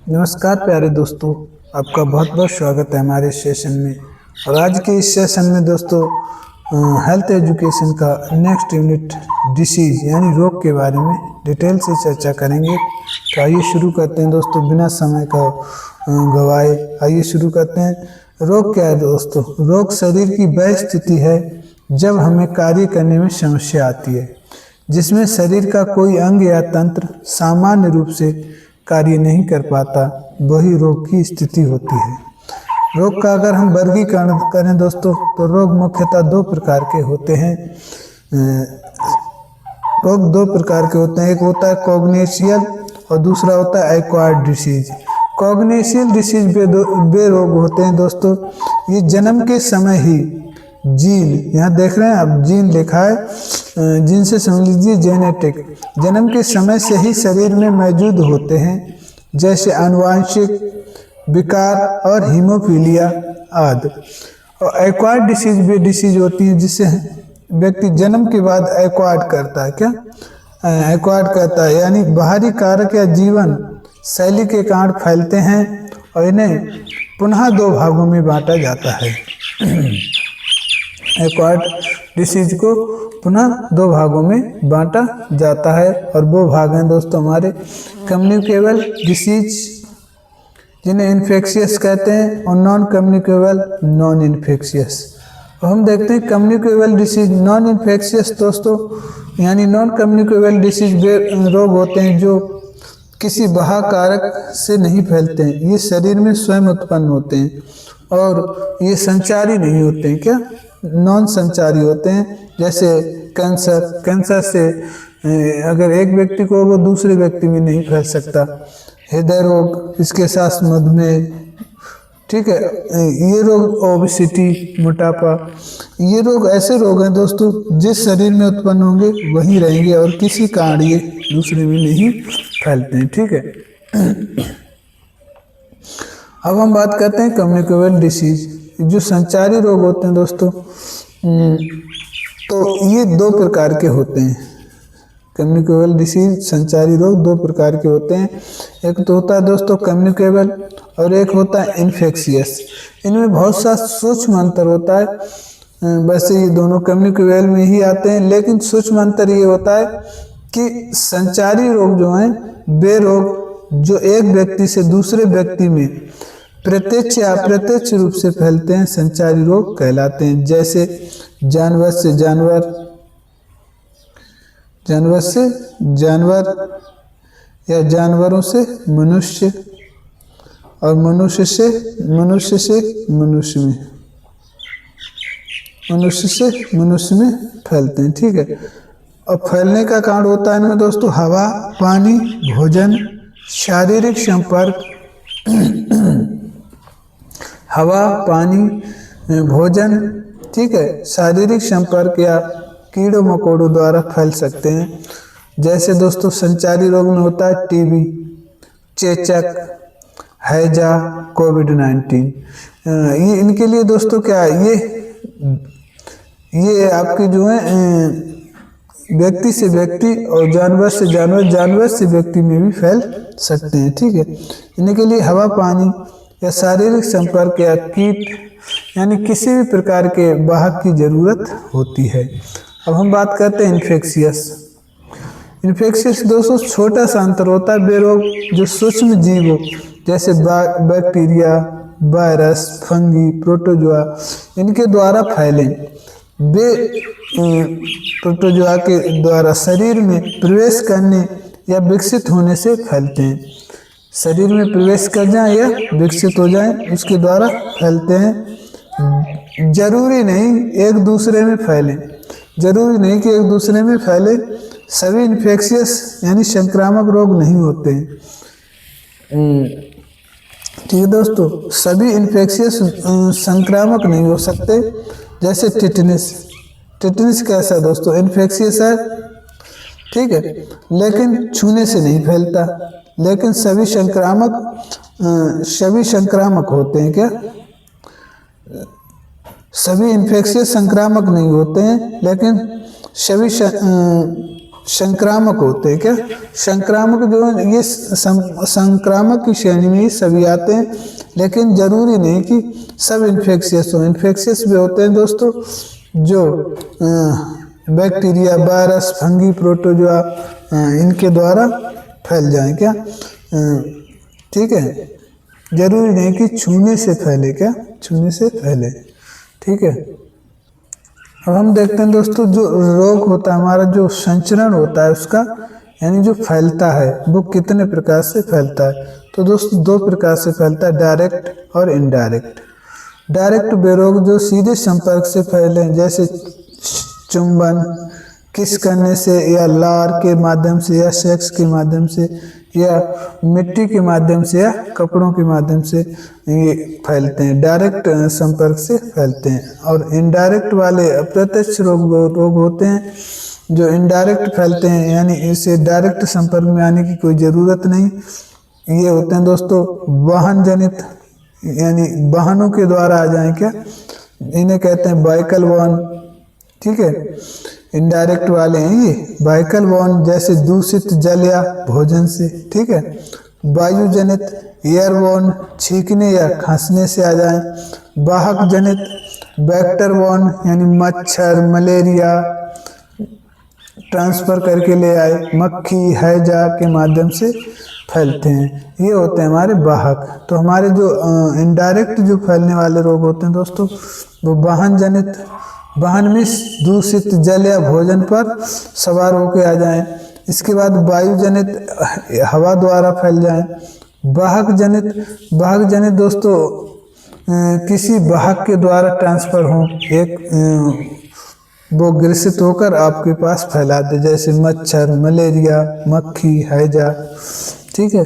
नमस्कार प्यारे दोस्तों, आपका बहुत बहुत स्वागत है हमारे सेशन में। और आज के इस सेशन में दोस्तों हेल्थ एजुकेशन का नेक्स्ट यूनिट डिसीज यानी रोग के बारे में डिटेल से चर्चा करेंगे। तो आइए शुरू करते हैं दोस्तों, बिना समय का गवाए आइए शुरू करते हैं। रोग क्या है दोस्तों? रोग शरीर की वह स्थिति है जब हमें कार्य करने में समस्या आती है, जिसमें शरीर का कोई अंग या तंत्र सामान्य रूप से कार्य नहीं कर पाता, वही रोग की स्थिति होती है। रोग का अगर हम वर्गीकरण करें दोस्तों, तो रोग मुख्यतः दो प्रकार के होते हैं। रोग दो प्रकार के होते हैं, एक होता है कॉग्निशियल और दूसरा होता है एक्वायर्ड डिसीज। कॉग्निशियल डिसीज वे रोग होते हैं दोस्तों, ये जन्म के समय ही जीन, यहाँ देख रहे हैं आप जीन लिखा है, जीन से समझ लीजिए जेनेटिक, जन्म के समय से ही शरीर में मौजूद होते हैं, जैसे आनुवांशिक विकार और हीमोफीलिया आदि। और एक्वायर्ड डिसीज भी डिसीज होती है जिससे व्यक्ति जन्म के बाद एक्वायर्ड करता है। क्या एक्वायर्ड करता है? यानी बाहरी कारक या जीवन शैली के कारण फैलते हैं और इन्हें पुनः दो भागों में बांटा जाता है। एक्वायर्ड डिसीज को पुनः दो भागों में बांटा जाता है और वो भाग हैं दोस्तों हमारे कम्युनिकेबल डिसीज, जिन्हें इन्फेक्शियस कहते हैं, और नॉन कम्युनिकेबल नॉन इन्फेक्शियस। और हम देखते हैं कम्युनिकेबल डिसीज नॉन इन्फेक्शियस दोस्तों, यानी नॉन कम्युनिकेबल डिसीज वे रोग होते हैं जो किसी बाह्य कारक से नहीं फैलते हैं, ये शरीर में स्वयं उत्पन्न होते हैं और ये संचारी नहीं होते हैं। क्या नॉन संचारी होते हैं? जैसे कैंसर से अगर एक व्यक्ति को वो दूसरे व्यक्ति में नहीं फैल सकता। हृदय रोग, इसके साथ मधुमेह, ठीक है, ये रोग ओबेसिटी, मोटापा, ये रोग ऐसे रोग हैं दोस्तों जिस शरीर में उत्पन्न होंगे वहीं रहेंगे और किसी कारण ये दूसरे में नहीं फैलते हैं। ठीक है, अब हम बात करते हैं कम्युनिकेबल डिसीज, जो संचारी रोग होते हैं दोस्तों। तो ये दो प्रकार के होते हैं। कम्युनिकेबल डिसीज, संचारी रोग दो प्रकार के होते हैं, एक तो होता है दोस्तों कम्युनिकेबल और एक होता है इन्फेक्शियस। इनमें बहुत सा सूक्ष्म अंतर होता है। वैसे ये दोनों कम्युनिकेबल में ही आते हैं, लेकिन सूक्ष्म अंतर ये होता है कि संचारी रोग जो हैं वे रोग जो एक व्यक्ति से दूसरे व्यक्ति में प्रत्यक्ष या अप्रत्यक्ष रूप से फैलते हैं, संचारी रोग कहलाते हैं। जैसे जानवर से जानवर, जानवर से जानवर, या जानवरों से मनुष्य, और मनुष्य से मनुष्य में, मनुष्य से मनुष्य में फैलते हैं। ठीक है, और फैलने का कारण होता है इनमें दोस्तों हवा, पानी, भोजन, शारीरिक संपर्क, हवा, पानी, भोजन, ठीक है, शारीरिक संपर्क या कीड़ों मकोड़ों द्वारा फैल सकते हैं। जैसे दोस्तों संचारी रोग में होता है टीबी, चेचक, हैजा, कोविड-19। ये इनके लिए दोस्तों क्या है, ये आपके जो है व्यक्ति से व्यक्ति और जानवर से जानवर, जानवर से व्यक्ति में भी फैल सकते हैं। ठीक है, इनके लिए हवा, पानी या शारीरिक संपर्क या कीट यानी किसी भी प्रकार के वाहक की जरूरत होती है। अब हम बात करते हैं इन्फेक्शियस। इन्फेक्शियस दोस्तों छोटा सा अंतर होता है, वे रोग जो सूक्ष्म जीवों जैसे बैक्टीरिया, वायरस, फंगी, प्रोटोजोआ इनके द्वारा फैले, वे प्रोटोजोआ के द्वारा शरीर में प्रवेश करने या विकसित होने से फैलते हैं। शरीर में प्रवेश कर जाएं या विकसित हो जाएं, उसके द्वारा फैलते हैं। जरूरी नहीं एक दूसरे में फैले, जरूरी नहीं कि एक दूसरे में फैले। सभी इन्फेक्शियस यानी संक्रामक रोग नहीं होते हैं। ठीक है दोस्तों, सभी इन्फेक्शियस संक्रामक नहीं हो सकते। जैसे टिटनिस, टिटनिस कैसा दोस्तों? इन्फेक्शियस है, ठीक है, लेकिन छूने से नहीं फैलता। लेकिन सभी संक्रामक होते हैं। क्या सभी इन्फेक्शियस संक्रामक नहीं होते हैं, लेकिन सभी संक्रामक होते हैं। क्या संक्रामक जो है ये संक्रामक की श्रेणी में ही सभी आते हैं, लेकिन जरूरी नहीं कि सब इन्फेक्शियस हो। इन्फेक्शियस भी होते हैं दोस्तों जो बैक्टीरिया, वायरस, फंगी, प्रोटोजोआ इनके द्वारा फैल जाएं। क्या ठीक है, जरूरी नहीं कि छूने से फैले। क्या छूने से फैले, ठीक है। अब हम देखते हैं दोस्तों जो रोग होता है हमारा, जो संचरण होता है उसका यानी जो फैलता है वो कितने प्रकार से फैलता है। तो दोस्तों 2 प्रकार से फैलता है, डायरेक्ट और इनडायरेक्ट। डायरेक्ट वे रोग जो सीधे संपर्क से फैले, जैसे चुंबन, किस करने से, या लार के माध्यम से, या सेक्स के माध्यम से, या मिट्टी के माध्यम से, या कपड़ों के माध्यम से ये फैलते हैं। डायरेक्ट संपर्क से फैलते हैं। और इनडायरेक्ट वाले अप्रत्यक्ष रोग होते हैं जो इनडायरेक्ट फैलते हैं, यानी इसे डायरेक्ट संपर्क में आने की कोई ज़रूरत नहीं। ये होते हैं दोस्तों वाहन जनित, यानी वाहनों के द्वारा आ जाएं। क्या इन्हें कहते हैं व्हीकल बॉर्न, ठीक है। इनडायरेक्ट वाले हैं ये व्हीकल बॉर्न, जैसे दूषित जल या भोजन से, ठीक है। वायु जनित एयरबॉर्न, छींकने या खांसने से आ जाएं। वाहक जनित वेक्टर बॉर्न, यानी मच्छर, मलेरिया ट्रांसफर करके ले आए, मक्खी, हैजा के माध्यम से फैलते हैं। ये होते हैं हमारे वाहक। तो हमारे जो इनडायरेक्ट जो फैलने वाले रोग होते हैं दोस्तों वो वाहन जनित, वाहन में दूषित जल या भोजन पर सवार होकर आ जाएं। इसके बाद वायु जनित हवा द्वारा फैल जाएं। वाहक जनित दोस्तों किसी वाहक के द्वारा ट्रांसफर हो, एक वो ग्रसित होकर आपके पास फैला दे, जैसे मच्छर, मलेरिया, मक्खी, हैजा, ठीक है।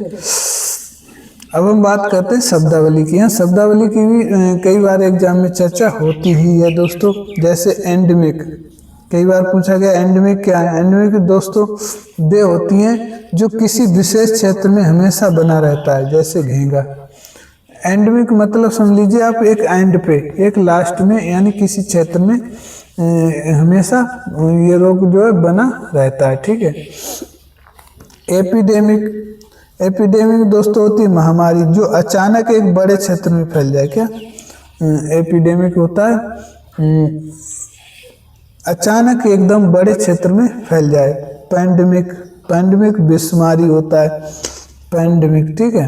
अब हम बात करते हैं शब्दावली की। यहाँ शब्दावली की भी कई बार एग्जाम में चर्चा होती ही है दोस्तों। जैसे एंडेमिक, कई बार पूछा गया एंडेमिक क्या है। एंडेमिक दोस्तों वे होती हैं जो किसी विशेष क्षेत्र में हमेशा बना रहता है, जैसे घेंगा। एंडेमिक मतलब समझ लीजिए आप एक एंड पे, एक लास्ट में, यानी किसी क्षेत्र में हमेशा ये रोग जो है बना रहता है, ठीक है। एपिडेमिक दोस्तों होती है महामारी जो अचानक एक बड़े क्षेत्र में फैल जाए। क्या एपिडेमिक होता है अचानक एकदम बड़े क्षेत्र में फैल जाए। पैंडेमिक विषमारी होता है, पैंडेमिक, ठीक है,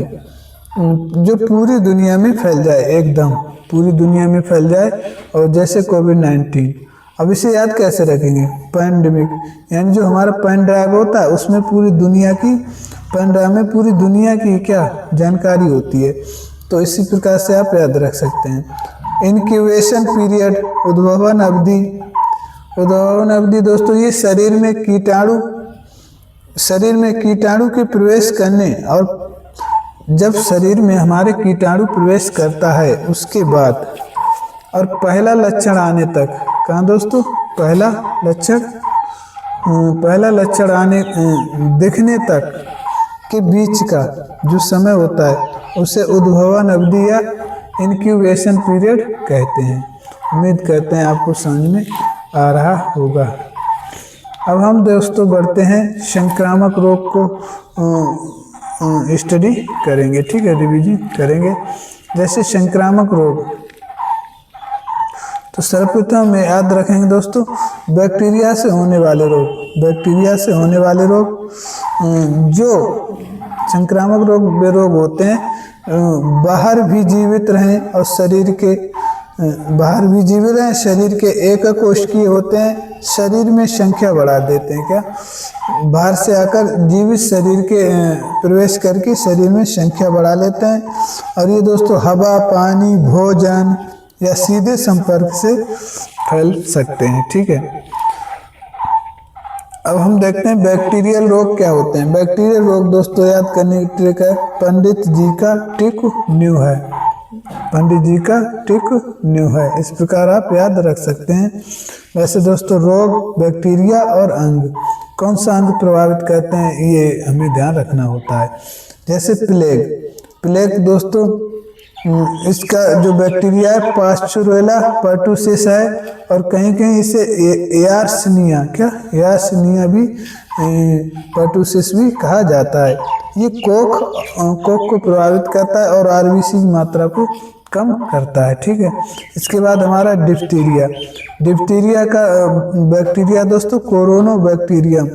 जो पूरी दुनिया में फैल जाए, एकदम पूरी दुनिया में फैल जाए। और जैसे कोविड-19, अब इसे याद कैसे रखेंगे, पैंडेमिक, यानी जो हमारा पेन ड्राइव होता है उसमें पूरी दुनिया की, पेन ड्राइव में पूरी दुनिया की क्या जानकारी होती है। तो इसी प्रकार से आप याद रख सकते हैं। इनक्यूबेशन पीरियड, उद्भवन अवधि दोस्तों ये शरीर में कीटाणु के प्रवेश करने, और जब शरीर में हमारे कीटाणु प्रवेश करता है उसके बाद और पहला लक्षण आने तक, कहाँ दोस्तों, पहला लक्षण आने दिखने तक के बीच का जो समय होता है उसे उद्भवन अवधि या इनक्यूबेशन पीरियड कहते हैं। उम्मीद करते हैं आपको समझ में आ रहा होगा। अब हम दोस्तों बढ़ते हैं संक्रामक रोग को स्टडी करेंगे, ठीक है, रिवीजन करेंगे। जैसे संक्रामक रोग, तो सर्वप्रथम में याद रखेंगे दोस्तों बैक्टीरिया से होने वाले रोग, जो संक्रामक रोग वे रोग होते हैं बाहर भी जीवित रहें और शरीर के एक कोशिकीय होते हैं, शरीर में संख्या बढ़ा देते हैं। क्या बाहर से आकर जीवित शरीर के प्रवेश करके शरीर में संख्या बढ़ा लेते हैं। और ये दोस्तों हवा, पानी, भोजन या सीधे संपर्क से फैल सकते हैं, ठीक है। अब हम देखते हैं बैक्टीरियल रोग क्या होते हैं। बैक्टीरियल रोग दोस्तों याद करने की ट्रिक है, पंडित जी का टिक न्यू है, इस प्रकार आप याद रख सकते हैं। वैसे दोस्तों रोग, बैक्टीरिया और अंग, कौन सा अंग प्रभावित करते हैं ये हमें ध्यान रखना होता है। जैसे प्लेग दोस्तों इसका जो बैक्टीरिया है पास्चुरेला पर्टुसिस है, और कहीं कहीं इसे एयर्सिनिया एयर्सिनिया भी पर्टुसिस भी कहा जाता है। ये कोक को प्रभावित करता है और आरबीसी की मात्रा को कम करता है। ठीक है, इसके बाद हमारा डिप्टीरिया का बैक्टीरिया दोस्तों कोरोनो बैक्टीरियम,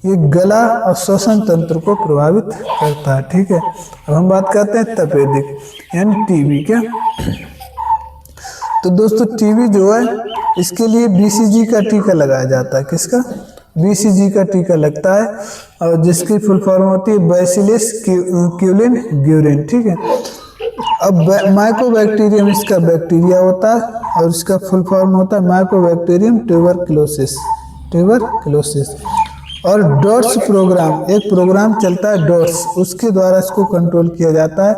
ये गला और श्वसन तंत्र को प्रभावित करता है। ठीक है, अब हम बात करते हैं तपेदिक यानी टीबी। क्या तो दोस्तों टीबी जो है इसके लिए बीसीजी का टीका लगाया जाता है। किसका? बीसीजी का टीका लगता है, और जिसकी फुल फॉर्म होती है बैसिलस क्यूलिन ग्यूरिन। ठीक है, अब माइकोबैक्टीरियम इसका बैक्टीरिया होता है, और इसका फुल फॉर्म होता है माइकोबैक्टीरियम ट्यूबरक्लोसिस। और डॉट्स प्रोग्राम, एक प्रोग्राम चलता है डॉट्स, उसके द्वारा इसको कंट्रोल किया जाता है,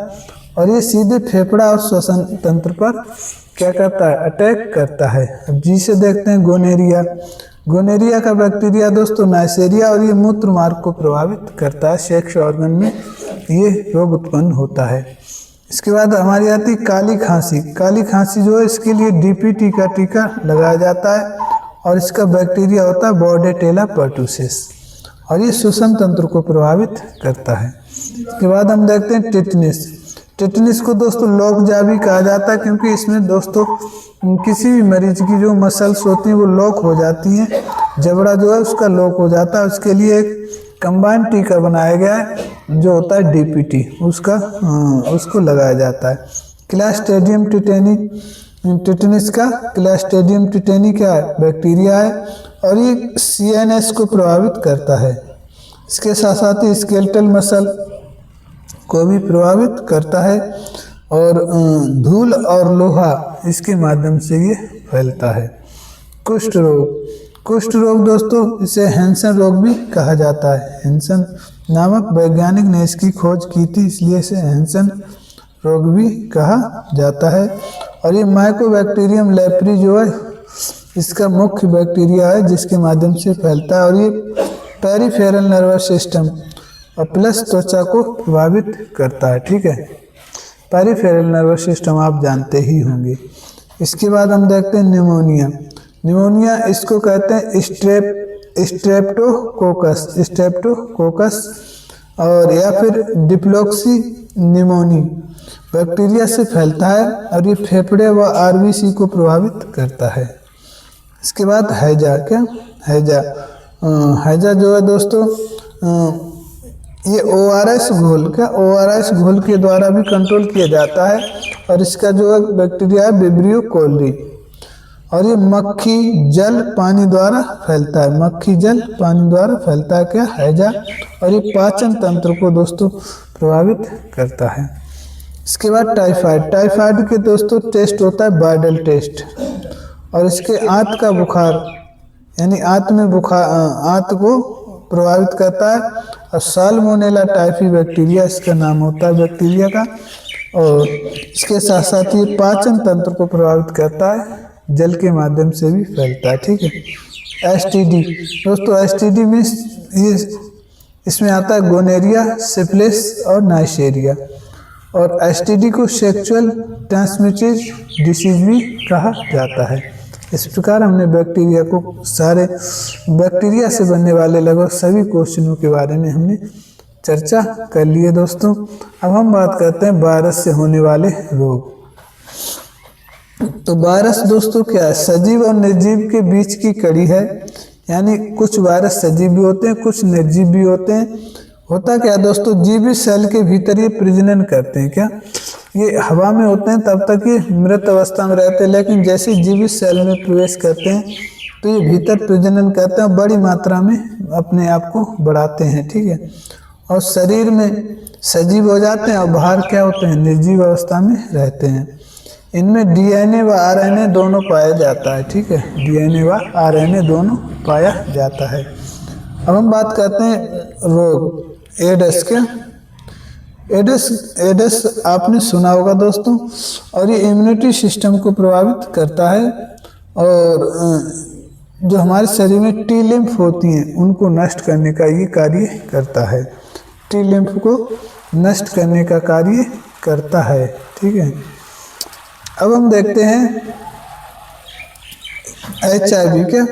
और ये सीधे फेफड़ा और श्वसन तंत्र पर क्या करता है? अटैक करता है। अब जी से देखते हैं गोनेरिया का बैक्टीरिया दोस्तों नाइसेरिया, और ये मूत्र मार्ग को प्रभावित करता है। सेक्स ऑर्गन में ये रोग उत्पन्न होता है। इसके बाद हमारी आती काली खांसी जो है इसके लिए डीपीटी का टीका लगाया जाता है, और इसका बैक्टीरिया होता है बॉर्डेटेला पर्टुसिस, और ये श्वसन तंत्र को प्रभावित करता है। इसके बाद हम देखते हैं टिटनिस को दोस्तों लॉकजा भी कहा जाता है, क्योंकि इसमें दोस्तों किसी भी मरीज की जो मसल्स होती हैं वो लॉक हो जाती हैं, जबड़ा जो है उसका लॉक हो जाता है। उसके लिए एक कंबाइंड टीका बनाया गया है जो होता है डीपीटी, उसको लगाया जाता है। क्लास्ट्रीडियम टिटेनिस का क्लास्ट्रीडियम टिटेनी क्या है? बैक्टीरिया है, और ये सीएनएस को प्रभावित करता है। इसके साथ साथ ही स्केलेटल मसल को भी प्रभावित करता है, और धूल और लोहा इसके माध्यम से ये फैलता है। कुष्ठ रोग दोस्तों इसे हैंसन रोग भी कहा जाता है। हैंसन नामक वैज्ञानिक ने इसकी खोज की थी, इसलिए इसे हैंसन रोग भी कहा जाता है। और ये माइकोबैक्टीरियम लेप्री जो है इसका मुख्य बैक्टीरिया है, जिसके माध्यम से फैलता है, और ये पेरिफेरल नर्वस सिस्टम और प्लस त्वचा को प्रभावित करता है। ठीक है, पेरिफेरल नर्वस सिस्टम आप जानते ही होंगे। इसके बाद हम देखते हैं निमोनिया इसको कहते हैं स्ट्रेप्टोकोकस और या फिर डिप्लॉक्सी निमोनी बैक्टीरिया से फैलता है, और ये फेफड़े व आरबीसी को प्रभावित करता है। इसके बाद हैजा जो है दोस्तों ये ओआरएस घोल के द्वारा भी कंट्रोल किया जाता है, और इसका जो है बैक्टीरिया है विब्रियो कोलरी, और ये मक्खी जल पानी द्वारा फैलता है। क्या हैजा, और ये पाचन तंत्र को दोस्तों प्रभावित करता है। इसके बाद टाइफाइड के दोस्तों टेस्ट होता है बाइडल टेस्ट, और इसके आंत का बुखार यानी आंत को प्रभावित करता है, और साल्मोनेला टाइफी बैक्टीरिया इसका नाम होता है बैक्टीरिया का, और इसके साथ साथ ये पाचन तंत्र को प्रभावित करता है, जल के माध्यम से भी फैलता है। ठीक है, एसटीडी दोस्तों एसटीडी में ये इसमें आता है गोनेरिया, सिफिलिस और नाइसेरिया, और एसटीडी को सेक्सुअल ट्रांसमिटेड डिसीज भी कहा जाता है। इस प्रकार हमने बैक्टीरिया को सारे बैक्टीरिया से बनने वाले लगभग सभी क्वेश्चनों के बारे में हमने चर्चा कर ली है दोस्तों। अब हम बात करते हैं वायरस से होने वाले रोग। तो वायरस दोस्तों क्या है? सजीव और निर्जीव के बीच की कड़ी है, यानी कुछ वायरस सजीव भी होते हैं, कुछ निर्जीव भी होते हैं। होता क्या है दोस्तों, जीवित सेल के भीतर ये प्रजनन करते हैं। क्या ये हवा में होते हैं तब तक ये मृत अवस्था में रहते हैं, लेकिन जैसे जीवित सेल में प्रवेश करते हैं तो ये भीतर प्रजनन करते हैं, बड़ी मात्रा में अपने आप को बढ़ाते हैं। ठीक है, और शरीर में सजीव हो जाते हैं और बाहर क्या होते हैं? निर्जीव अवस्था में रहते हैं। इनमें डीएनए व आरएनए दोनों पाया जाता है। ठीक है, डीएनए व आरएनए दोनों पाया जाता है। अब हम बात करते हैं रोग एड्स के। एड्स आपने सुना होगा दोस्तों, और ये इम्यूनिटी सिस्टम को प्रभावित करता है, और जो हमारे शरीर में टी लिम्फ होती हैं उनको नष्ट करने का ये कार्य करता है। टी लिम्फ को नष्ट करने का कार्य करता है। ठीक है, अब हम देखते हैं HIV के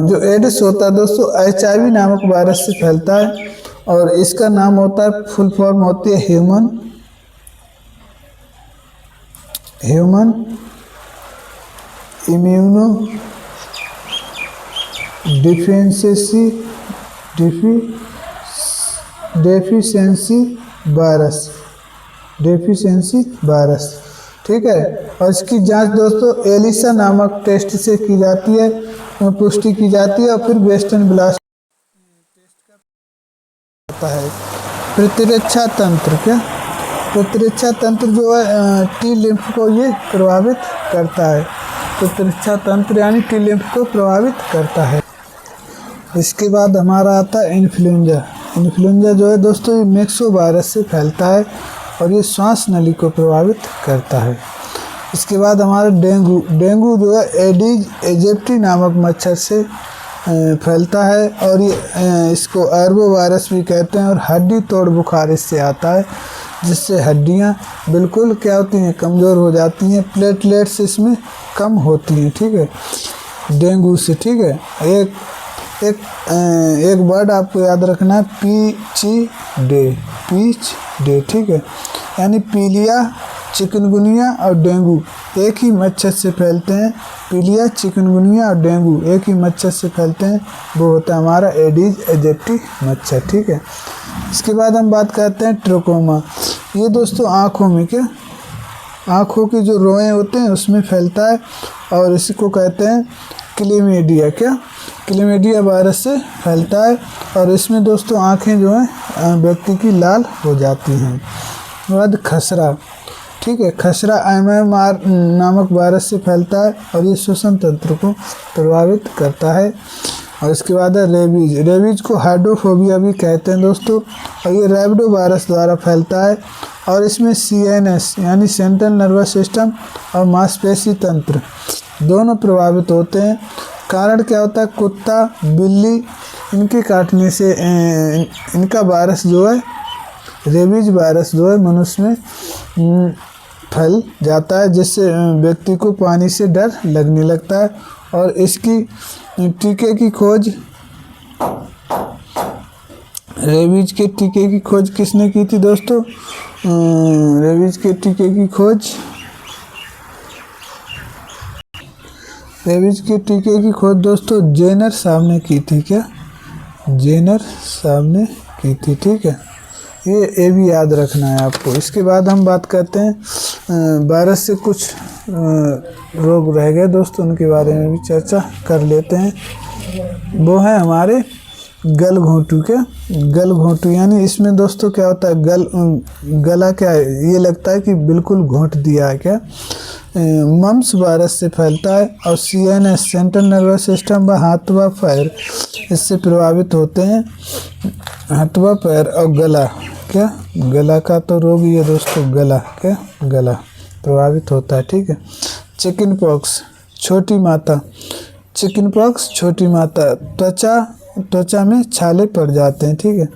जो एड्स होता है दोस्तों, HIV नामक वायरस से फैलता है और इसका नाम होता है, फुल फॉर्म होती है ह्यूमन इम्यूनो डेफिशिएंसी वायरस, ठीक है। और इसकी जांच दोस्तों एलिसा नामक टेस्ट से की जाती है, पुष्टि की जाती है और फिर वेस्टर्न ब्लास्ट होता है। प्रतिरक्षा तंत्र, क्या प्रतिरक्षा तंत्र जो है टी लिम्फ को ये प्रभावित करता है। प्रतिरक्षा तंत्र यानी टी लिम्फ को प्रभावित करता है। इसके बाद हमारा आता है इन्फ्लुएंजा जो है दोस्तों ये मैक्सो वायरस से फैलता है और ये श्वास नली को प्रभावित करता है। इसके बाद हमारा डेंगू जो है एडिज एजिप्टी नामक मच्छर से फैलता है और ये इसको आर्बो वायरस भी कहते हैं और हड्डी तोड़ बुखार इससे आता है, जिससे हड्डियां बिल्कुल क्या होती हैं, कमज़ोर हो जाती हैं, प्लेटलेट्स इसमें कम होती हैं, ठीक है, डेंगू से, ठीक है। एक वर्ड आपको याद रखना है, पीच डे, ठीक है, यानी पीलिया, चिकनगुनिया और डेंगू एक ही मच्छर से फैलते हैं। पीलिया, चिकनगुनिया और डेंगू एक ही मच्छर से फैलते हैं, वो होता है हमारा एडिज एजिप्टी मच्छर, ठीक है। इसके बाद हम बात करते हैं ट्रोकोमा। ये दोस्तों आँखों में, क्या आँखों के जो रोए होते हैं उसमें फैलता है और इसको कहते हैं क्लेमिडिया, क्या क्लेमिडिया वायरस से फैलता है और इसमें दोस्तों आँखें जो हैं व्यक्ति की लाल हो जाती हैं। उसके बाद खसरा, ठीक है, खसरा MMR नामक वायरस से फैलता है और ये श्वसन तंत्र को प्रभावित करता है। और इसके बाद है रेबीज को हाइड्रोफोबिया भी कहते हैं दोस्तों और ये रैबिडो वायरस द्वारा फैलता है और इसमें CNS यानी सेंट्रल नर्वस सिस्टम और मांसपेशी तंत्र दोनों प्रभावित होते हैं। कारण क्या होता है, कुत्ता, बिल्ली इनके काटने से इनका वायरस जो है, रेबीज वायरस जो है मनुष्य में फैल जाता है, जिससे व्यक्ति को पानी से डर लगने लगता है। और इसकी टीके की खोज, रेबीज के टीके की खोज किसने की थी दोस्तों? रेबीज के टीके की खोज दोस्तों जेनर साहब ने की थी, क्या जेनर साहब ने की थी, ठीक है, ये भी याद रखना है आपको। इसके बाद हम बात करते हैं वायरस से कुछ रोग रह गए दोस्तों, उनके बारे में भी चर्चा कर लेते हैं। वो है हमारे गलघोंटू, क्या गलघोंटू यानी इसमें दोस्तों क्या होता है, गला क्या है, ये लगता है कि बिल्कुल घोंट दिया है, क्या मम्स वायरस से फैलता है और CNS सेंट्रल नर्वस सिस्टम व हाथ व पैर इससे प्रभावित होते हैं। हाथ व पैर और गला, क्या गला का तो रोग ही है दोस्तों, गला प्रभावित होता है, ठीक है। चिकन पॉक्स छोटी माता, त्वचा में छाले पड़ जाते हैं, ठीक है।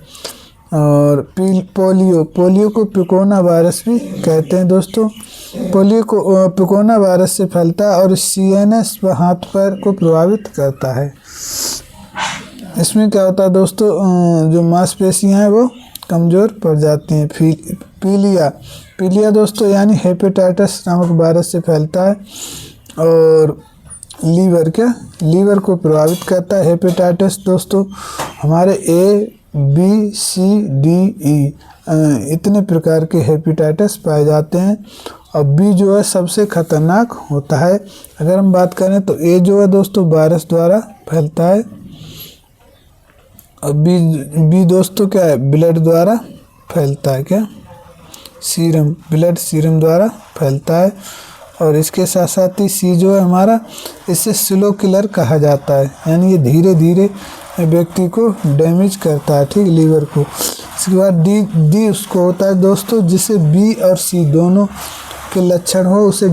और पोलियो को पिकोना वायरस भी कहते हैं दोस्तों। पोलियो को पिकोना वायरस से फैलता है और CNS व हाथ पैर को प्रभावित करता है। इसमें क्या होता है दोस्तों, जो मांसपेशियां हैं वो कमज़ोर पड़ जाती हैं। पीलिया दोस्तों यानी हेपेटाइटिस नामक वायरस से फैलता है और लीवर को प्रभावित करता है। हेपेटाइटिस दोस्तों हमारे A, B, C, D, E इतने प्रकार के हेपेटाइटिस पाए जाते हैं और B जो है सबसे खतरनाक होता है। अगर हम बात करें तो A जो है दोस्तों वायरस द्वारा फैलता है और B दोस्तों क्या है, ब्लड द्वारा फैलता है, क्या ब्लड सीरम द्वारा फैलता है। और इसके साथ साथ ही C जो है हमारा, इसे स्लो किलर कहा जाता है, यानी ये धीरे धीरे व्यक्ति को डैमेज करता है, ठीक, लीवर को। इसके बाद D उसको होता है दोस्तों जिसे B और C दोनों के लक्षण हो, उसे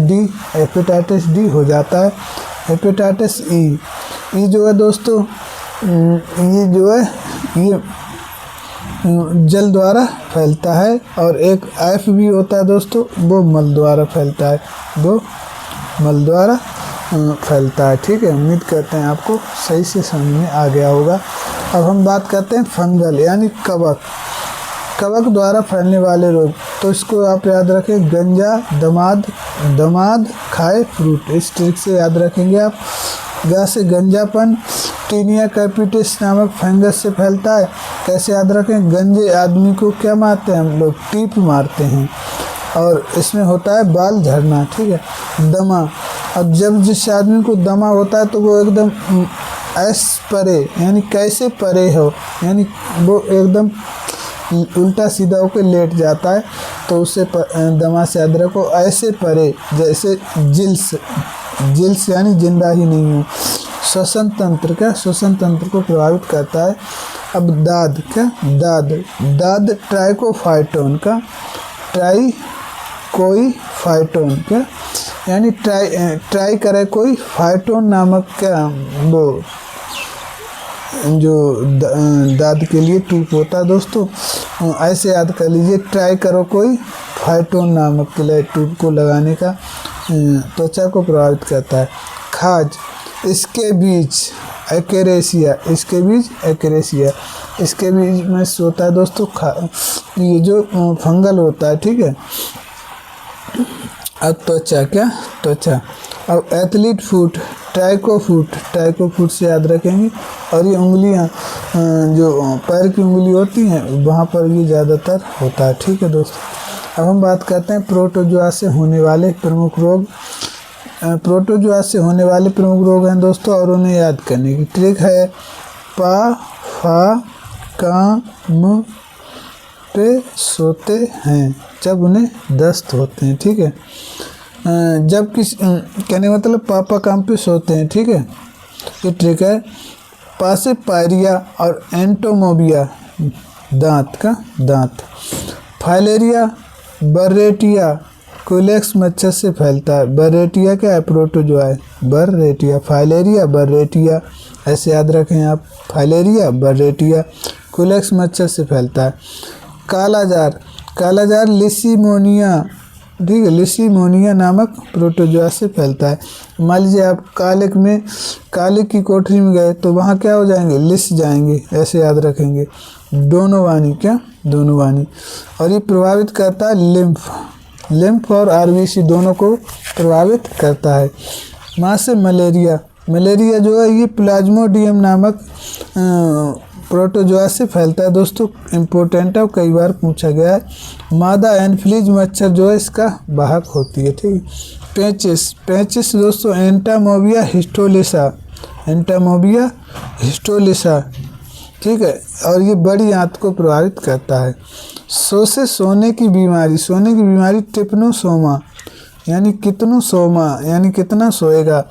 हेपेटाइटिस D हो जाता है। हेपेटाइटिस E जो है दोस्तों, ये जल द्वारा फैलता है, और एक एफ भी होता है दोस्तों, वो मल द्वारा फैलता है, वो मल द्वारा फैलता है। ठीक है, उम्मीद करते हैं आपको सही से समझ में आ गया होगा। अब हम बात करते हैं फंगल यानी कवक, कवक द्वारा फैलने वाले रोग। तो इसको आप याद रखें, गंजा दमाद खाए फ्रूट, इस ट्रिक से याद रखेंगे आप। गा से गंजापन टीनिया कैपिटिस नामक फंगस से फैलता है। कैसे याद रखें, गंजे आदमी को क्या मारते हैं हम लोग, टीप मारते हैं, और इसमें होता है बाल झड़ना। ठीक है, दमा, अब जब जिस आदमी को दमा होता है तो वो एकदम ऐस परे यानी कैसे परे हो, यानी वो एकदम उल्टा सीधा होकर लेट जाता है, तो उससे दमा से याद रखो, ऐसे परे जैसे जिल्स यानी जिंदा ही नहीं हो। श्वसन तंत्र को प्रभावित करता है। अब दाद ट्राइकोफाइटोन का, ट्राइकोफाइटोन का यानी ट्राई करे कोई फाइटोन नामक क्या वो जो दाद के लिए टूप होता है दोस्तों, ऐसे याद कर लीजिए, ट्राई करो कोई फाइटोन नामक के लिए टूप को लगाने का त्वचा को प्रभावित करता है। खाज, इसके बीज एक्रेसिया, इसके बीज में होता है दोस्तों ये जो फंगल होता है। ठीक है, अब त्वचा, अब एथलीट फुट ट्राइकोफुट से याद रखेंगे, और ये उंगलियां जो पैर की उंगली होती हैं वहाँ पर ये ज़्यादातर होता है। ठीक है दोस्तों, अब हम बात करते हैं प्रोटोजोआ से होने वाले प्रमुख रोग। प्रोटोजोआ से होने वाले प्रमुख रोग हैं दोस्तों, और उन्हें याद करने की ट्रिक है, पा फा का म पे सोते हैं जब उन्हें दस्त होते हैं। ठीक है, जब किसी कहने मतलब पापा काम पे सोते हैं। ठीक है, ये ट्रिक है। पासे पायरिया और एंटोमोबिया दांत। फाइलेरिया बर्रेटिया कोलेक्स मच्छर से फैलता है। बर्रेटिया क्या है, प्रोटोजोआ है, बर्रेटिया, फाइलेरिया बर्रेटिया, ऐसे याद रखें आप, फाइलेरिया बर्रेटिया कोलेक्स मच्छर से फैलता है। कालाजार लिसीमोनिया, ठीक है, लिसीमोनिया नामक प्रोटोजोआ से फैलता है। मान लीजिए आप कालिक की कोठरी में गए तो वहाँ क्या हो जाएंगे, लिस जाएंगे, ऐसे याद रखेंगे। दोनों और ये प्रभावित करता है लिम्फ और आरबीसी दोनों को प्रभावित करता है। वहाँ से मलेरिया जो है ये प्लाज्मोडियम नामक प्रोटोजोआ से फैलता है दोस्तों, इम्पोर्टेंट है, कई बार पूछा गया है। मादा एनफ्लीज मच्छर जो है इसका वाहक होती है। ठीक है, पेचिस दोस्तों एंटामोबिया हिस्टोलिसा, ठीक है, और ये बड़ी आंत को प्रभावित करता है। सोने की बीमारी टिप्नोसोमा यानी कितना सोएगा,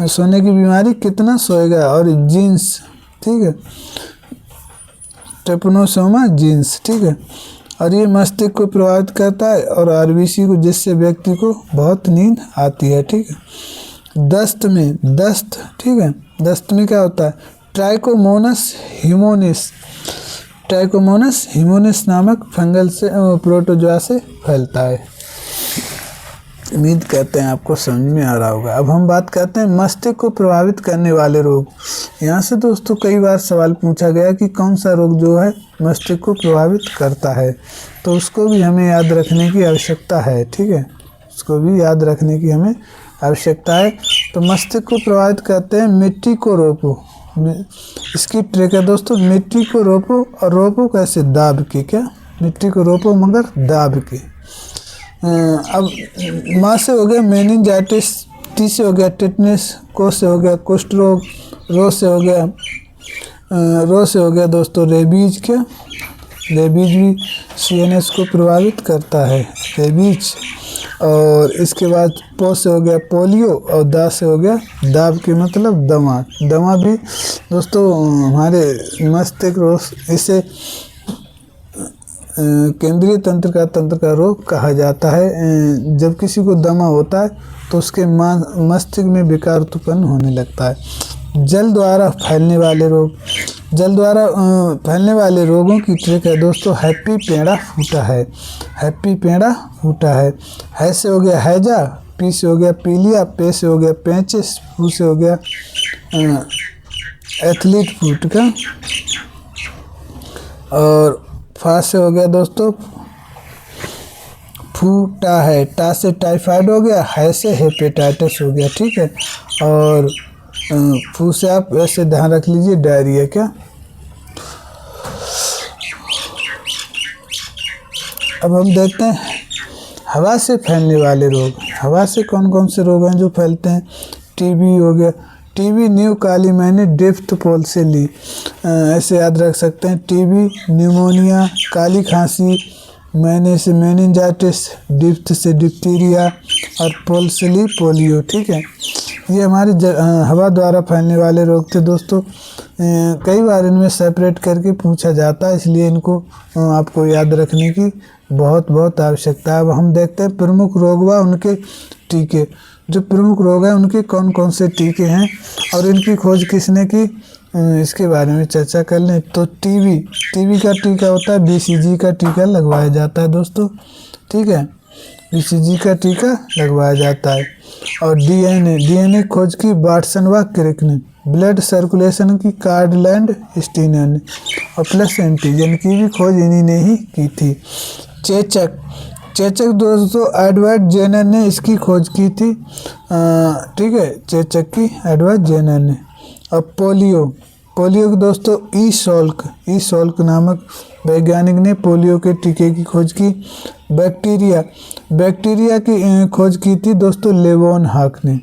सोने की बीमारी कितना सोएगा, और जीन्स, ठीक है, ट्रिपनोसोमा जीन्स, ठीक है, और ये मस्तिष्क को प्रभावित करता है और आरबीसी को, जिससे व्यक्ति को बहुत नींद आती है। ठीक है, दस्त, ठीक है, दस्त में क्या होता है, ट्राइकोमोनस हिमोनिस नामक फंगल से प्रोटोजोआ से फैलता है। उम्मीद करते हैं आपको समझ में आ रहा होगा। अब हम बात करते हैं मस्तिष्क को प्रभावित करने वाले रोग। यहाँ से दोस्तों कई बार सवाल पूछा गया कि कौन सा रोग जो है मस्तिष्क को प्रभावित करता है, तो उसको भी हमें याद रखने की आवश्यकता है। ठीक है, उसको भी याद रखने की हमें आवश्यकता है। तो मस्तिष्क को प्रभावित करते हैं मिट्टी को रोपो, इसकी ट्रिक है दोस्तों, मिट्टी को रोपो, और रोपो कैसे, दाब के, क्या, मिट्टी को रोपो मगर दाब के। अब माँ से हो गया मेनिंजाइटिस, टी से हो गया टेटनस, को से हो गया कुष्ठ रोग, रो से हो गया दोस्तों रेबीज, क्या, रेबीज भी सीएनएस को प्रभावित करता है, रेबीज। और इसके बाद पो से हो गया पोलियो, और दा से हो गया दाब के मतलब दमा भी दोस्तों हमारे मस्तिष्क, इसे केंद्रीय तंत्र का रोग कहा जाता है। जब किसी को दमा होता है तो उसके मस्तिष्क में विकार उत्पन्न होने लगता है। जल द्वारा फैलने वाले रोग, जल द्वारा फैलने वाले रोगों की ट्रिक है दोस्तों, हैप्पी पेड़ा फूटा है, हैप्पी पेड़ा फूटा है से हो गया हैजा, पी से हो गया पीलिया, पे से हो गया पेचिस, फू से हो गया एथलीट फूट का, और फा से हो गया दोस्तों फूटा है, टा से टाइफाइड हो गया, है से हेपेटाइटिस हो गया, ठीक है। और फू से आप ऐसे ध्यान रख लीजिए डायरिया क्या। अब हम देखते हैं हवा से फैलने वाले रोग। हवा से कौन कौन से रोग हैं जो फैलते हैं? टीबी हो गया, टीबी न्यू काली मैंने डिफ्थ पोल से ली, ऐसे याद रख सकते हैं। टीबी, न्यूमोनिया, काली खांसी, मैंने से मेनिंजाइटिस, डिप्थ से डिप्थीरिया और पोल से ली पोलियो, ठीक है। ये हमारी हवा द्वारा फैलने वाले रोग थे दोस्तों। कई बार इनमें सेपरेट करके पूछा जाता है, इसलिए इनको आपको याद रखने की बहुत आवश्यकता है। अब हम देखते हैं प्रमुख रोग व उनके टीके। जो प्रमुख रोग हैं उनके कौन कौन से टीके हैं और इनकी खोज किसने की, इसके बारे में चर्चा कर लें। तो टीबी का टीका होता है, बीसीजी का टीका लगवाया जाता है दोस्तों, ठीक है, बीसीजी का टीका लगवाया जाता है। और डीएनए खोज की वाटसन व क्रिक ने, ब्लड सर्कुलेशन की कार्डलैंड स्टीनर ने, और प्लस एंटीजन की भी खोज इन्हीं ने ही की थी। चेचक दोस्तों एडवर्ड जेनर ने इसकी खोज की थी, ठीक है, चेचक की एडवर्ड जेनर ने। अब पोलियो के दोस्तों ई सॉल्क नामक वैज्ञानिक ने पोलियो के टीके की खोज की। बैक्टीरिया की खोज की थी दोस्तों लेवोन हाक ने।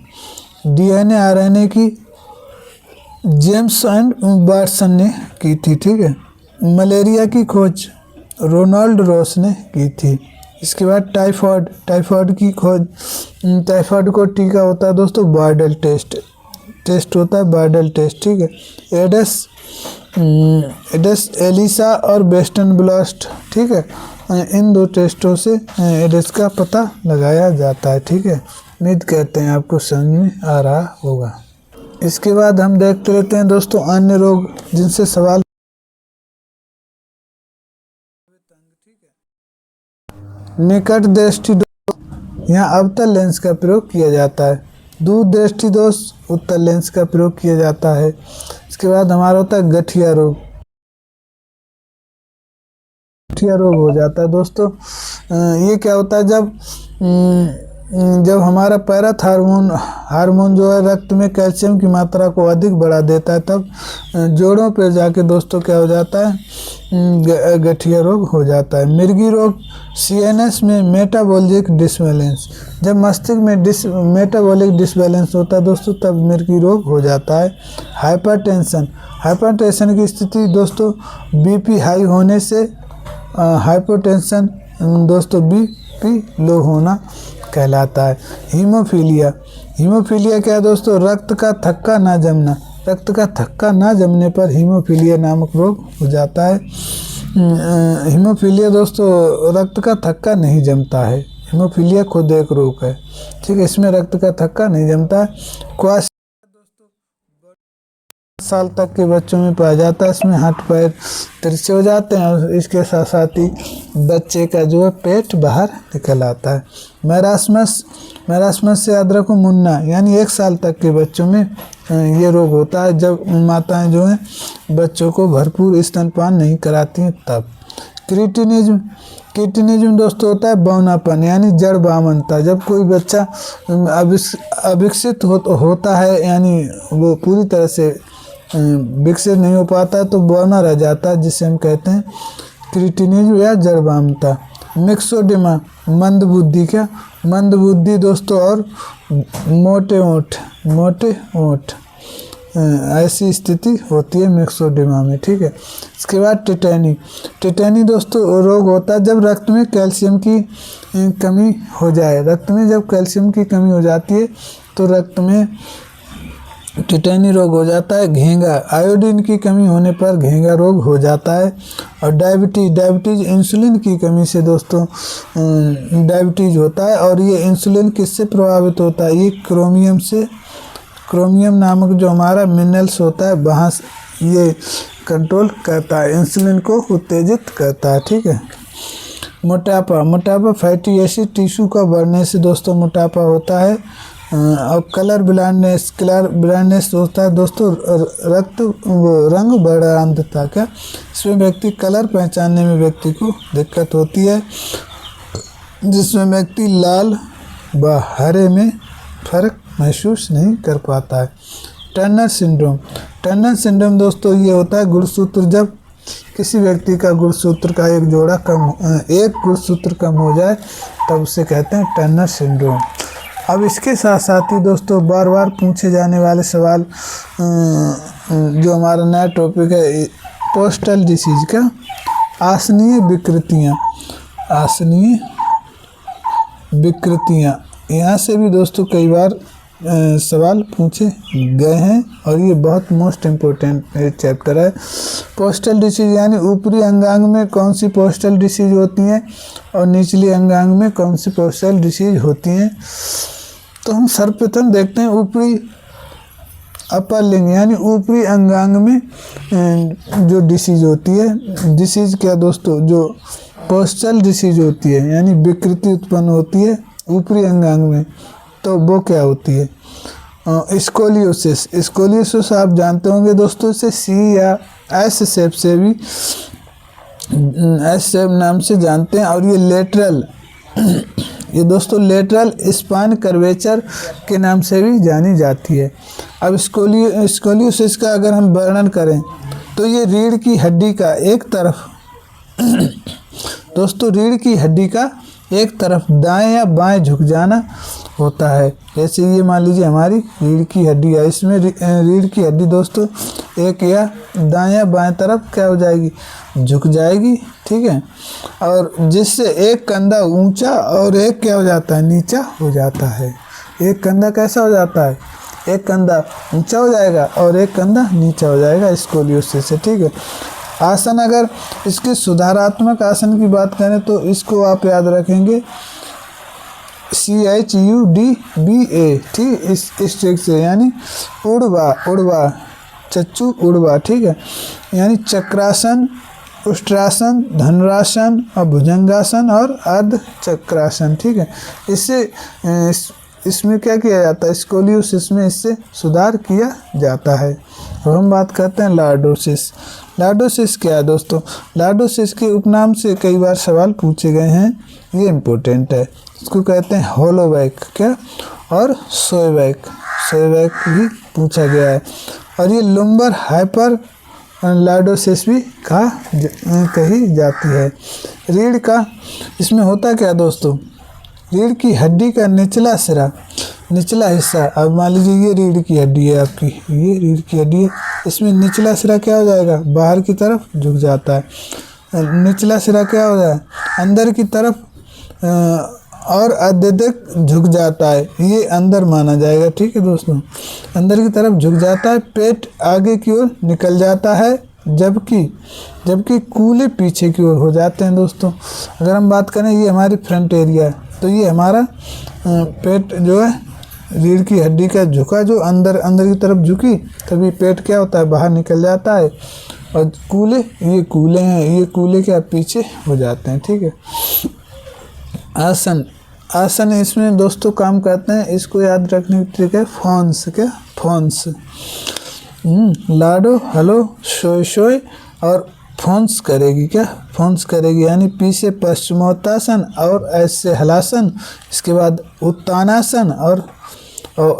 डीएनए आरएनए की जेम्स एंड वाटसन ने की थी, ठीक है। मलेरिया की खोज रोनाल्ड रॉस ने की थी। इसके बाद टाइफाइड की खोज, टाइफाइड को टीका होता है दोस्तों बार्डल टेस्ट होता है, बार्डल टेस्ट, ठीक है। एडेस एलिसा और वेस्टर्न ब्लास्ट, ठीक है, इन दो टेस्टों से एडेस का पता लगाया जाता है, ठीक है। उम्मीद करते हैं आपको समझ में आ रहा होगा। इसके बाद हम देखते रहते हैं दोस्तों अन्य रोग जिनसे सवाल, निकट दृष्टि दोष, यहाँ अवतल लेंस का प्रयोग किया जाता है। दूर दृष्टि दोष, उत्तल लेंस का प्रयोग किया जाता है। इसके बाद हमारा होता है गठिया रोग हो जाता है दोस्तों। ये क्या होता है, जब हमारा पैराथ हार्मोन जो है रक्त में कैल्शियम की मात्रा को अधिक बढ़ा देता है, तब जोड़ों पर जाके दोस्तों क्या हो जाता है, गठिया रोग हो जाता है। मिर्गी रोग, सीएनएस में मेटाबॉलिक डिसबैलेंस, जब मस्तिष्क में मेटाबॉलिक डिसबैलेंस होता है दोस्तों तब मिर्गी रोग हो जाता है। हाइपरटेंशन की स्थिति दोस्तों बीपी हाई होने से, हाइपोटेंशन दोस्तों बीपी लो होना कहलाता है। हीमोफीलिया क्या है दोस्तों, रक्त का थक्का ना जमने पर हीमोफीलिया नामक रोग हो जाता है। हीमोफीलिया दोस्तों रक्त का थक्का नहीं जमता है, हीमोफीलिया खुद एक रोग है, ठीक है, इसमें रक्त का थक्का नहीं जमता है। क्वाश साल तक के बच्चों में पाया जाता है, इसमें हाथ पैर तिरछे हो जाते हैं और इसके साथ साथ ही बच्चे का जो है पेट बाहर निकल आता है। मैरास्मस से याद रखो मुन्ना, यानी 1 साल तक के बच्चों में ये रोग होता है, जब माताएं जो हैं बच्चों को भरपूर स्तनपान नहीं कराती हैं तब। क्रिटिनिज्म दोस्तों होता है बौनापन, यानी जड़ बामनता, जब कोई बच्चा अविकसित होता है, यानी वो पूरी तरह से विकसित नहीं हो पाता है तो बौना रह जाता है, जिसे हम कहते हैं क्रिटिनिज्म या जड़ बामनता। मिक्सोडिमा मंदबुद्धि दोस्तों और मोटे ओंठ ऐसी स्थिति होती है मिक्सोडिमा में, ठीक है। इसके बाद टिटेनी दोस्तों रोग होता है जब रक्त में कैल्शियम की कमी हो जाए, रक्त में जब कैल्शियम की कमी हो जाती है तो रक्त में टिटेनी रोग हो जाता है। घेंगा, आयोडीन की कमी होने पर घेंगा रोग हो जाता है। और डायबिटीज इंसुलिन की कमी से दोस्तों डायबिटीज होता है, और ये इंसुलिन किससे प्रभावित होता है, ये क्रोमियम नामक जो हमारा मिनरल्स होता है वहाँ ये कंट्रोल करता है, इंसुलिन को उत्तेजित करता है। ठीक है। मोटापा फैटी एसिड टिश्यू का बढ़ने से दोस्तों मोटापा होता है। और कलर ब्लाइंडनेस होता है दोस्तों, रंग बढ़ांतता। क्या इसमें व्यक्ति कलर पहचानने में व्यक्ति को दिक्कत होती है, जिसमें व्यक्ति लाल व हरे में फर्क महसूस नहीं कर पाता है। टर्नर सिंड्रोम दोस्तों ये होता है गुणसूत्र, जब किसी व्यक्ति का गुणसूत्र का एक गुणसूत्र कम हो जाए तब उसे कहते हैं टर्नर सिंड्रोम। अब इसके साथ साथ ही दोस्तों बार बार पूछे जाने वाले सवाल, जो हमारा नया टॉपिक है पोस्टल डिसीज का, आसनीय विकृतियाँ, यहाँ से भी दोस्तों कई बार सवाल पूछे गए हैं और ये बहुत मोस्ट इम्पोर्टेंट चैप्टर है। पोस्टल डिसीज यानी ऊपरी अंगांग में कौन सी पोस्टल डिसीज होती हैं और निचली अंगांग में कौन सी पोस्टल डिसीज होती हैं। तो हम सर्वप्रथम देखते हैं ऊपरी अपर लिंग यानी ऊपरी अंगांग में जो डिसीज होती है। डिसीज क्या दोस्तों, जो पोस्टल डिसीज होती है यानी विकृति उत्पन्न होती है ऊपरी अंगांग में, तो वो क्या होती है। स्कोलियोसिस आप जानते होंगे दोस्तों, इसे सी या एस शेप से भी एस शेप नाम से जानते हैं। और ये दोस्तों लेटरल स्पाइन कर्वेचर के नाम से भी जानी जाती है। अब स्कोलियोसिस का अगर हम वर्णन करें तो ये रीढ़ की हड्डी का एक तरफ दोस्तों रीढ़ की हड्डी का एक तरफ दाएं या बाएं झुक जाना होता है। जैसे ये मान लीजिए हमारी रीढ़ की हड्डी है, इसमें रीढ़ की हड्डी दोस्तों एक या दाएं या बाएं तरफ क्या हो जाएगी, झुक जाएगी। ठीक है। और जिससे एक कंधा ऊंचा और एक क्या हो जाता है, नीचा हो जाता है। एक कंधा कैसा हो जाता है, एक कंधा ऊंचा हो जाएगा और एक कंधा नीचा हो जाएगा स्कोलियोसिस से। ठीक है। आसन, अगर इसके सुधारात्मक आसन की बात करें तो इसको आप याद रखेंगे CHUDBA। ठीक, इस ट्रिक से यानी उड़वा चच्चू उड़वा। ठीक है। यानी चक्रासन, उष्ट्रासन, धनुरासन और भुजंगासन और अर्ध चक्रासन। ठीक है। इससे इसमें क्या किया जाता है, स्कोलियोसिस में इससे सुधार किया जाता है। अब हम बात करते हैं लॉर्डोसिस क्या है दोस्तों। लॉर्डोसिस के उपनाम से कई बार सवाल पूछे गए हैं, ये इम्पोर्टेंट है। इसको कहते हैं होलोवैक क्या और सोयवैक भी पूछा गया है। और ये लुम्बर हाइपर लॉर्डोसिस भी कही जाती है। रीढ़ का, इसमें होता क्या दोस्तों, रीढ़ की हड्डी का निचला हिस्सा, अब मान लीजिए ये रीढ़ की हड्डी है आपकी, ये रीढ़ की हड्डी है, इसमें निचला सिरा क्या हो जाएगा, बाहर की तरफ झुक जाता है। निचला सिरा क्या हो जाए, अंदर की तरफ और अत्यधिक झुक जाता है, ये अंदर माना जाएगा। ठीक है दोस्तों, अंदर की तरफ झुक जाता है। पेट आगे की ओर निकल जाता है, जबकि कूल्हे पीछे की ओर हो जाते हैं दोस्तों। अगर हम बात करें, ये हमारी फ्रंट एरिया है, तो ये हमारा पेट जो है रीढ़ की हड्डी का झुका, जो अंदर की तरफ झुकी, तभी पेट क्या होता है, बाहर निकल जाता है। और कूल्हे, ये कूल्हे हैं, ये कूल्हे क्या पीछे हो जाते हैं। ठीक है। आसन इसमें दोस्तों काम करते हैं, इसको याद रखने की ट्रिक है फोन्स। लाडो हलो शोय और फोन्स करेगी यानी पी से पश्चिमोत्तासन और एस से हलासन, इसके बाद उत्तानासन और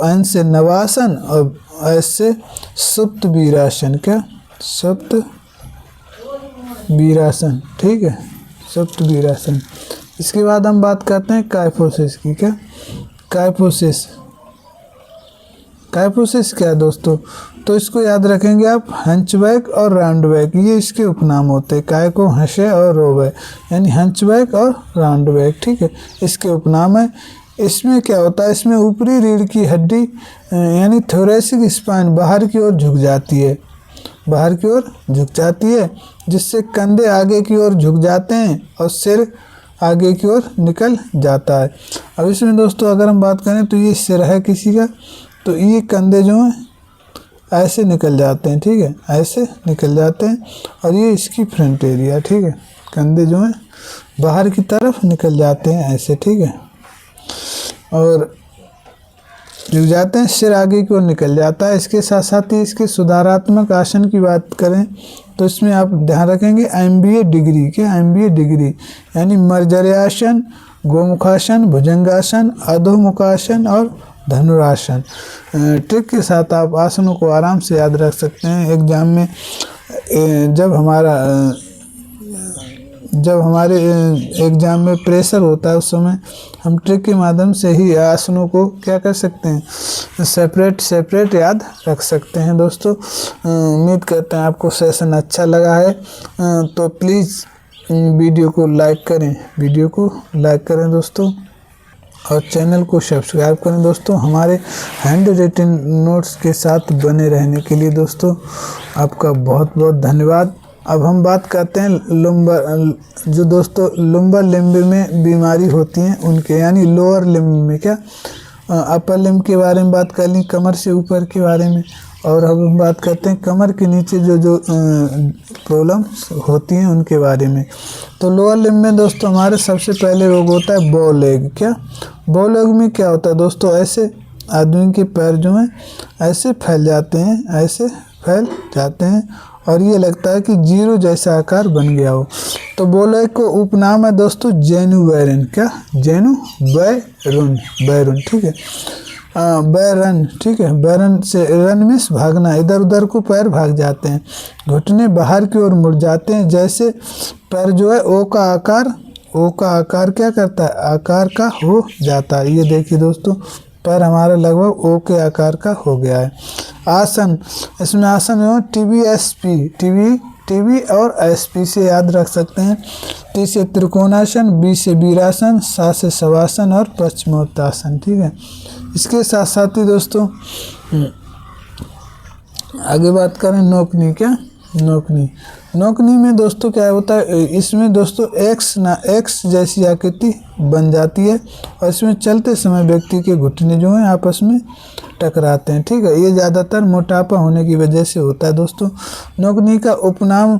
एन से नवासन और एस से सुप्त वीरासन वीरासन। ठीक है, सुप्त वीरासन। इसके बाद हम बात करते हैं काइफोसिस की। काइफोसिस क्या है दोस्तों, तो इसको याद रखेंगे आप, हंचबैक और राउंडबैक, ये इसके उपनाम होते हैं। काय को हंसे और रोवे, यानी हंचबैक और राउंडबैक। ठीक है, इसके उपनाम है। इसमें क्या होता है, इसमें ऊपरी रीढ़ की हड्डी यानी थोरेसिक स्पाइन बाहर की ओर झुक जाती है, जिससे कंधे आगे की ओर झुक जाते हैं और सिर आगे की ओर निकल जाता है। अब इसमें दोस्तों अगर हम बात करें तो ये सिर है किसी का, तो ये कंधे जो हैं ऐसे निकल जाते हैं, ठीक है, ऐसे निकल जाते हैं। और ये इसकी फ्रंट एरिया, ठीक है, कंधे जो हैं बाहर की तरफ निकल जाते हैं ऐसे, ठीक है, और झुक जाते हैं, सिर आगे की ओर निकल जाता है। इसके साथ साथ ही इसके सुधारात्मक आसन की बात करें तो इसमें आप ध्यान रखेंगे MBA डिग्री, क्या MBA डिग्री, यानी मर्जर्यासन, गोमुखासन, भुजंगासन, अधोमुखासन और धनुरासन। ट्रिक के साथ आप आसनों को आराम से याद रख सकते हैं। एग्जाम में जब हमारे एग्ज़ाम में प्रेशर होता है उस समय हम ट्रिक के माध्यम से ही आसनों को क्या कर सकते हैं, सेपरेट याद रख सकते हैं। दोस्तों उम्मीद करते हैं आपको सेशन अच्छा लगा है, तो प्लीज़ वीडियो को लाइक करें दोस्तों, और चैनल को सब्सक्राइब करें दोस्तों। हमारे हैंड रिटन नोट्स के साथ बने रहने के लिए दोस्तों आपका बहुत बहुत धन्यवाद। अब हम बात करते हैं जो दोस्तों लुम्बर लिम्ब में बीमारी होती हैं उनके, यानी लोअर लिम्ब में, क्या अपर लिम्ब के बारे में बात कर ली, कमर से ऊपर के बारे में, और अब हम बात करते हैं कमर के नीचे जो प्रॉब्लम्स होती हैं उनके बारे में। तो लोअर लिम्ब में दोस्तों हमारे सबसे पहले रोग होता है बो लेग। क्या बो लेग में क्या होता है दोस्तों, ऐसे आदमी के पैर जो हैं ऐसे फैल जाते हैं और ये लगता है कि जीरो जैसा आकार बन गया हो। तो बो लेग को उपनाम है दोस्तों जेनु बैरन, क्या जेनु बैरून, ठीक है, बैरन, ठीक है, बैरन से रन में भागना, इधर उधर को पैर भाग जाते हैं, घुटने बाहर की ओर मुड़ जाते हैं, जैसे पैर जो है ओ का आकार क्या करता है, आकार का हो जाता है। ये देखिए दोस्तों पैर हमारा लगभग ओ के आकार का हो गया है। आसन, इसमें आसन जो टीवी और SP से याद रख सकते हैं। T से त्रिकोणासन, B से वीरासन, सा से शवासन और पश्चिमोत्तासन, ठीक है। इसके साथ साथ ही दोस्तों आगे बात करें नौकनी, क्या नौकनी में दोस्तों क्या होता है, इसमें दोस्तों एक्स जैसी आकृति बन जाती है और इसमें चलते समय व्यक्ति के घुटने जो हैं आपस में टकराते हैं, ठीक है। ये ज़्यादातर मोटापा होने की वजह से होता है दोस्तों। नौकनी का उपनाम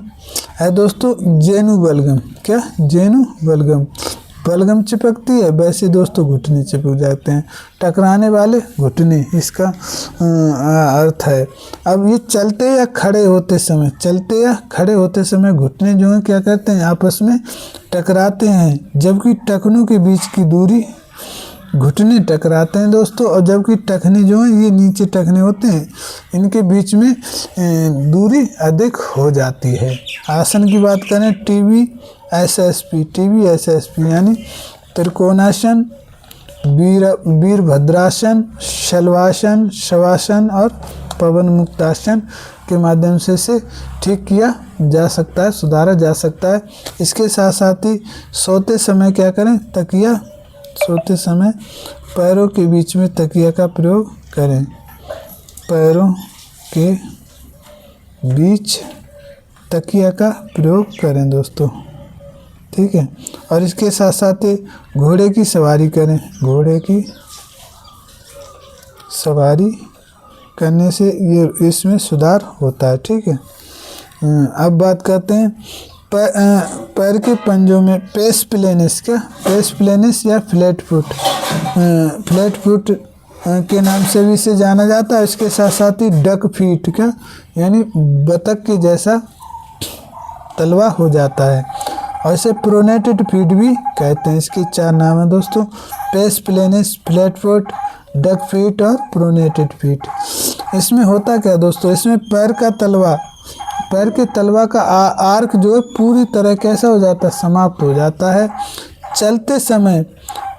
है दोस्तों जेनु बलगम, क्या जेनु बलगम चिपकती है, वैसे दोस्तों घुटने चिपक जाते हैं, टकराने वाले घुटने, इसका अर्थ है। अब ये चलते या खड़े होते समय घुटने जो हैं क्या करते हैं, आपस में टकराते हैं, जबकि टखनों के बीच की दूरी, घुटने टकराते हैं दोस्तों, और जबकि टखने जो हैं ये नीचे टखने होते हैं, इनके बीच में दूरी अधिक हो जाती है। आसन की बात करें टीवी SSP यानी त्रिकोणासन, वीरभद्रासन, शलवासन, शवासन और पवन मुक्तासन के माध्यम से ठीक किया जा सकता है, सुधारा जा सकता है। इसके साथ साथ ही सोते समय क्या करें, सोते समय पैरों के बीच में तकिया का प्रयोग करें, पैरों के बीच तकिया का प्रयोग करें दोस्तों, ठीक है। और इसके साथ साथ ही घोड़े की सवारी करें, घोड़े की सवारी करने से ये इसमें सुधार होता है, ठीक है। अब बात करते हैं पैर के पंजों में पेस प्लेनिस या फ्लैट फुट के नाम से भी इसे जाना जाता है। इसके साथ साथ ही डक फीट, क्या यानी बतख के जैसा तलवा हो जाता है, और इसे प्रोनेटेड फीट भी कहते हैं। इसके 4 नाम हैं दोस्तों, pes planus, flat foot, duck feet और प्रोनेटेड फीट। इसमें होता क्या दोस्तों, इसमें पैर के तलवा का आर्क जो है पूरी तरह कैसा हो जाता है, समाप्त हो जाता है। चलते समय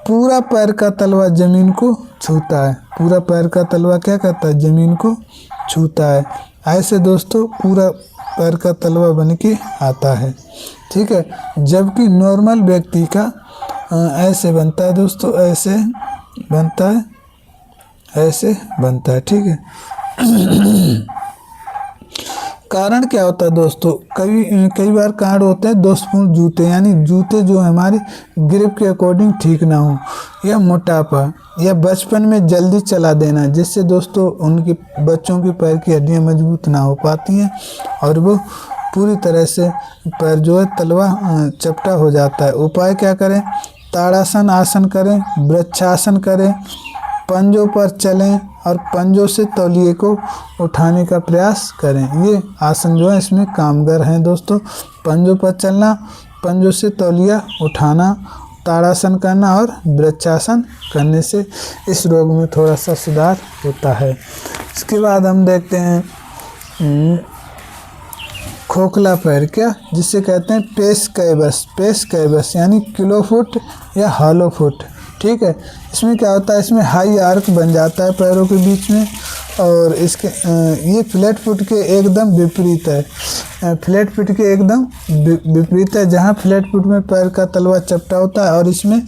पूरा पैर का तलवा जमीन को छूता है, पूरा पैर का तलवा क्या करता है, जमीन को छूता है। ऐसे दोस्तों पूरा पैर का तलवा बन के आता है, ठीक है। जबकि नॉर्मल व्यक्ति का ऐसे बनता है दोस्तों, ऐसे बनता है, ठीक है। कारण क्या होता है दोस्तों, कई बार कारण होते हैं दोषपूर्ण जूते, यानी जूते जो हमारी ग्रिप के अकॉर्डिंग ठीक ना हो, या मोटापा, या बचपन में जल्दी चला देना, जिससे दोस्तों उनकी बच्चों की पैर की हड्डियां मजबूत ना हो पाती हैं और वो पूरी तरह से पैर जो है तलवा चपटा हो जाता है। उपाय क्या करें? ताड़ासन आसन करें, वृक्षासन करें, पंजों पर चलें और पंजों से तौलिए को उठाने का प्रयास करें। ये आसन जो है इसमें कामगर हैं दोस्तों। पंजों पर चलना, पंजों से तौलिया उठाना, ताड़ासन करना और वृक्षासन करने से इस रोग में थोड़ा सा सुधार होता है। इसके बाद हम देखते हैं खोखला पैर, क्या जिसे कहते हैं पेस कैबस यानी किलो फुट या हॉलो फुट। ठीक है, इसमें क्या होता है, इसमें हाई आर्क बन जाता है पैरों के बीच में, और इसके ये फ्लैट फुट के एकदम विपरीत है। फ्लैट फुट के एकदम विपरीत है, जहाँ फ्लैट फुट में पैर का तलवा चपटा होता है और इसमें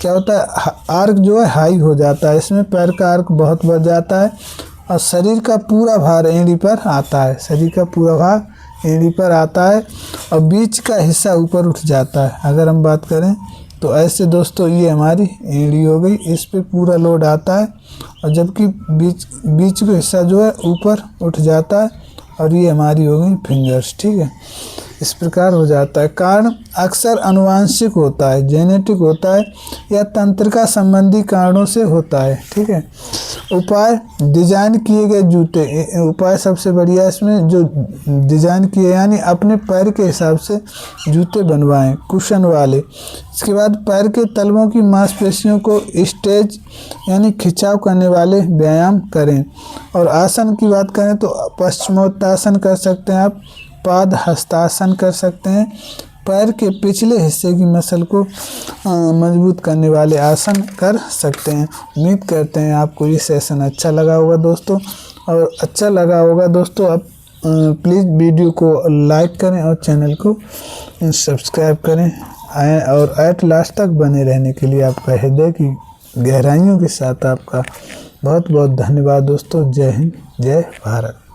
क्या होता है, आर्क जो है हाई हो जाता है। इसमें पैर का आर्क बहुत बढ़ जाता है और शरीर का पूरा भार एड़ी पर आता है। शरीर का पूरा भार एड़ी पर आता है और बीच का हिस्सा ऊपर उठ जाता है। अगर हम बात करें तो ऐसे दोस्तों ये हमारी एड़ी हो गई, इस पे पूरा लोड आता है और जबकि बीच का हिस्सा जो है ऊपर उठ जाता है और ये हमारी हो गई फिंगर्स। ठीक है, इस प्रकार हो जाता है। कारण अक्सर आनुवांशिक होता है, जेनेटिक होता है या तंत्रिका संबंधी कारणों से होता है। ठीक है, उपाय डिजाइन किए गए जूते, उपाय सबसे बढ़िया इसमें जो डिजाइन किए यानी अपने पैर के हिसाब से जूते बनवाएं, कुशन वाले। इसके बाद पैर के तलवों की मांसपेशियों को स्ट्रेच यानी खिंचाव करने वाले व्यायाम करें। और आसन की बात करें तो पश्चिमोत्तासन कर सकते हैं आप, पाद हस्तासन कर सकते हैं। पैर के पिछले हिस्से की मसल को मजबूत करने वाले आसन कर सकते हैं। उम्मीद करते हैं आपको ये सेशन अच्छा लगा होगा दोस्तों, और अच्छा लगा होगा दोस्तों आप प्लीज़ वीडियो को लाइक करें और चैनल को सब्सक्राइब करें, और एट लास्ट तक बने रहने के लिए आपका हृदय की गहराइयों के साथ आपका बहुत बहुत धन्यवाद दोस्तों। जय हिंद, जय भारत।